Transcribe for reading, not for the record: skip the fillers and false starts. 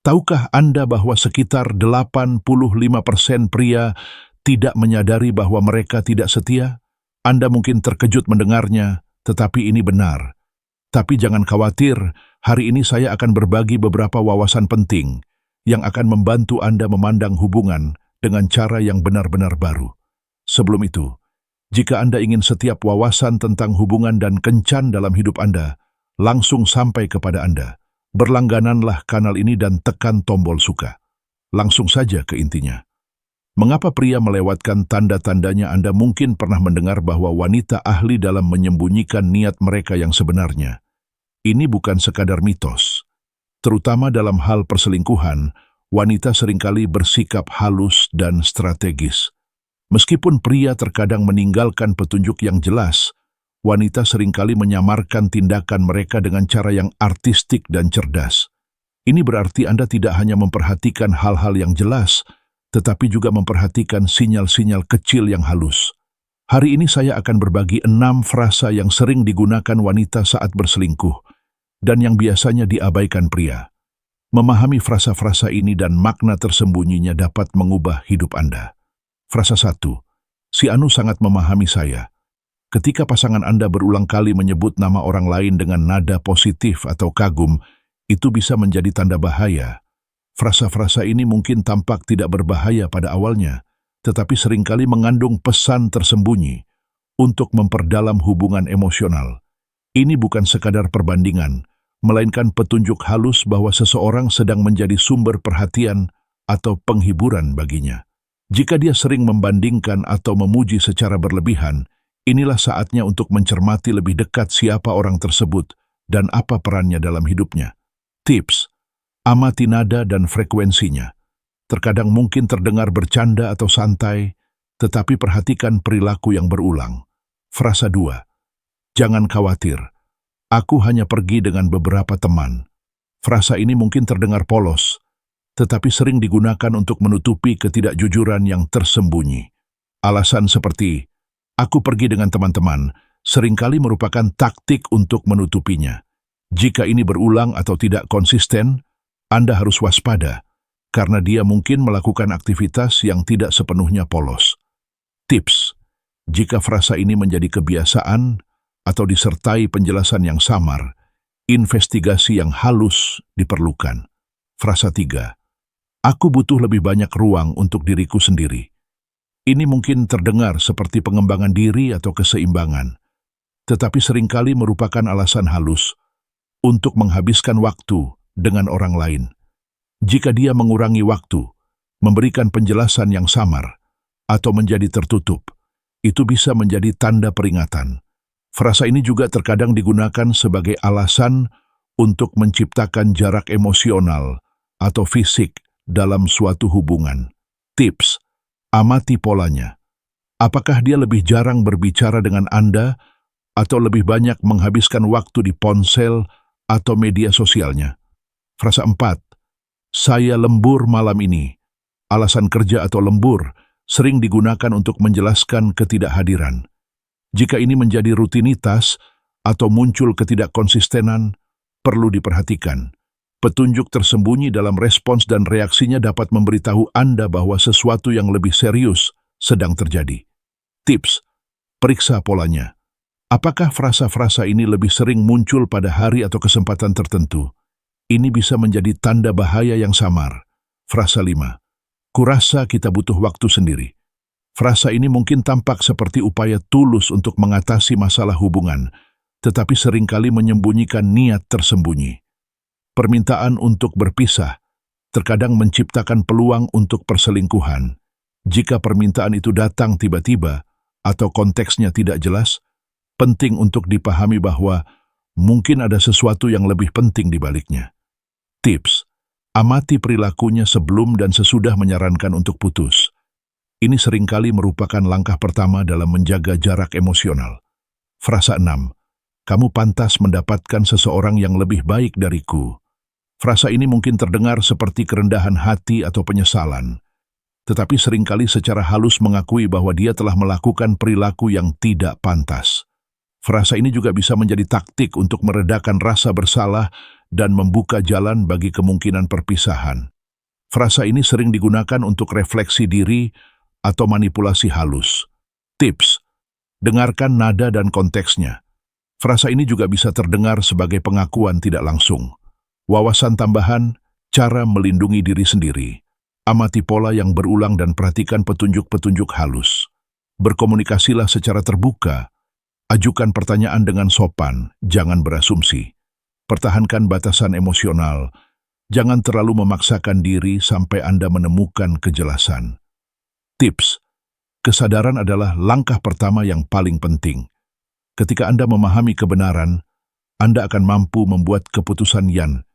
Tahukah Anda bahwa sekitar 85% pria tidak menyadari bahwa mereka tidak setia? Anda mungkin terkejut mendengarnya, tetapi ini benar. Tapi jangan khawatir, hari ini saya akan berbagi beberapa wawasan penting yang akan membantu Anda memandang hubungan dengan cara yang benar-benar baru. Sebelum itu, jika Anda ingin setiap wawasan tentang hubungan dan kencan dalam hidup Anda langsung sampai kepada Anda, berlanggananlah kanal ini dan tekan tombol suka. Langsung saja ke intinya. Mengapa pria melewatkan tanda-tandanya? Anda mungkin pernah mendengar bahwa wanita ahli dalam menyembunyikan niat mereka yang sebenarnya. Ini bukan sekadar mitos. Terutama dalam hal perselingkuhan, wanita seringkali bersikap halus dan strategis. Meskipun pria terkadang meninggalkan petunjuk yang jelas, wanita seringkali menyamarkan tindakan mereka dengan cara yang artistik dan cerdas. Ini berarti Anda tidak hanya memperhatikan hal-hal yang jelas, tetapi juga memperhatikan sinyal-sinyal kecil yang halus. Hari ini saya akan berbagi 6 frasa yang sering digunakan wanita saat berselingkuh, dan yang biasanya diabaikan pria. Memahami frasa-frasa ini dan makna tersembunyinya dapat mengubah hidup Anda. Frasa 1. Si Anu sangat memahami saya. Ketika pasangan Anda berulang kali menyebut nama orang lain dengan nada positif atau kagum, itu bisa menjadi tanda bahaya. Frasa-frasa ini mungkin tampak tidak berbahaya pada awalnya, tetapi seringkali mengandung pesan tersembunyi untuk memperdalam hubungan emosional. Ini bukan sekadar perbandingan, melainkan petunjuk halus bahwa seseorang sedang menjadi sumber perhatian atau penghiburan baginya. Jika dia sering membandingkan atau memuji secara berlebihan, inilah saatnya untuk mencermati lebih dekat siapa orang tersebut dan apa perannya dalam hidupnya. Tips: amati nada dan frekuensinya. Terkadang mungkin terdengar bercanda atau santai, tetapi perhatikan perilaku yang berulang. Frasa 2. Jangan khawatir, aku hanya pergi dengan beberapa teman. Frasa ini mungkin terdengar polos, tetapi sering digunakan untuk menutupi ketidakjujuran yang tersembunyi. Alasan seperti "aku pergi dengan teman-teman" seringkali merupakan taktik untuk menutupinya. Jika ini berulang atau tidak konsisten, Anda harus waspada, karena dia mungkin melakukan aktivitas yang tidak sepenuhnya polos. Tips: jika frasa ini menjadi kebiasaan atau disertai penjelasan yang samar, investigasi yang halus diperlukan. Frasa 3. Aku butuh lebih banyak ruang untuk diriku sendiri. Ini mungkin terdengar seperti pengembangan diri atau keseimbangan, tetapi seringkali merupakan alasan halus untuk menghabiskan waktu dengan orang lain. Jika dia mengurangi waktu, memberikan penjelasan yang samar, atau menjadi tertutup, itu bisa menjadi tanda peringatan. Frasa ini juga terkadang digunakan sebagai alasan untuk menciptakan jarak emosional atau fisik dalam suatu hubungan. Tips: amati polanya. Apakah dia lebih jarang berbicara dengan Anda atau lebih banyak menghabiskan waktu di ponsel atau media sosialnya? Frasa 4. Saya lembur malam ini. Alasan kerja atau lembur sering digunakan untuk menjelaskan ketidakhadiran. Jika ini menjadi rutinitas atau muncul ketidakkonsistenan, perlu diperhatikan. Petunjuk tersembunyi dalam respons dan reaksinya dapat memberitahu Anda bahwa sesuatu yang lebih serius sedang terjadi. Tips: periksa polanya. Apakah frasa-frasa ini lebih sering muncul pada hari atau kesempatan tertentu? Ini bisa menjadi tanda bahaya yang samar. Frasa 5. Kurasa kita butuh waktu sendiri. Frasa ini mungkin tampak seperti upaya tulus untuk mengatasi masalah hubungan, tetapi seringkali menyembunyikan niat tersembunyi. Permintaan untuk berpisah terkadang menciptakan peluang untuk perselingkuhan. Jika permintaan itu datang tiba-tiba atau konteksnya tidak jelas, penting untuk dipahami bahwa mungkin ada sesuatu yang lebih penting di baliknya. Tips: amati perilakunya sebelum dan sesudah menyarankan untuk putus. Ini seringkali merupakan langkah pertama dalam menjaga jarak emosional. Frasa 6. Kamu pantas mendapatkan seseorang yang lebih baik dariku. Frasa ini mungkin terdengar seperti kerendahan hati atau penyesalan, tetapi seringkali secara halus mengakui bahwa dia telah melakukan perilaku yang tidak pantas. Frasa ini juga bisa menjadi taktik untuk meredakan rasa bersalah dan membuka jalan bagi kemungkinan perpisahan. Frasa ini sering digunakan untuk refleksi diri atau manipulasi halus. Tips: dengarkan nada dan konteksnya. Frasa ini juga bisa terdengar sebagai pengakuan tidak langsung. Wawasan tambahan, cara melindungi diri sendiri. Amati pola yang berulang dan perhatikan petunjuk-petunjuk halus. Berkomunikasilah secara terbuka. Ajukan pertanyaan dengan sopan, jangan berasumsi. Pertahankan batasan emosional. Jangan terlalu memaksakan diri sampai Anda menemukan kejelasan. Tips: kesadaran adalah langkah pertama yang paling penting. Ketika Anda memahami kebenaran, Anda akan mampu membuat keputusan yang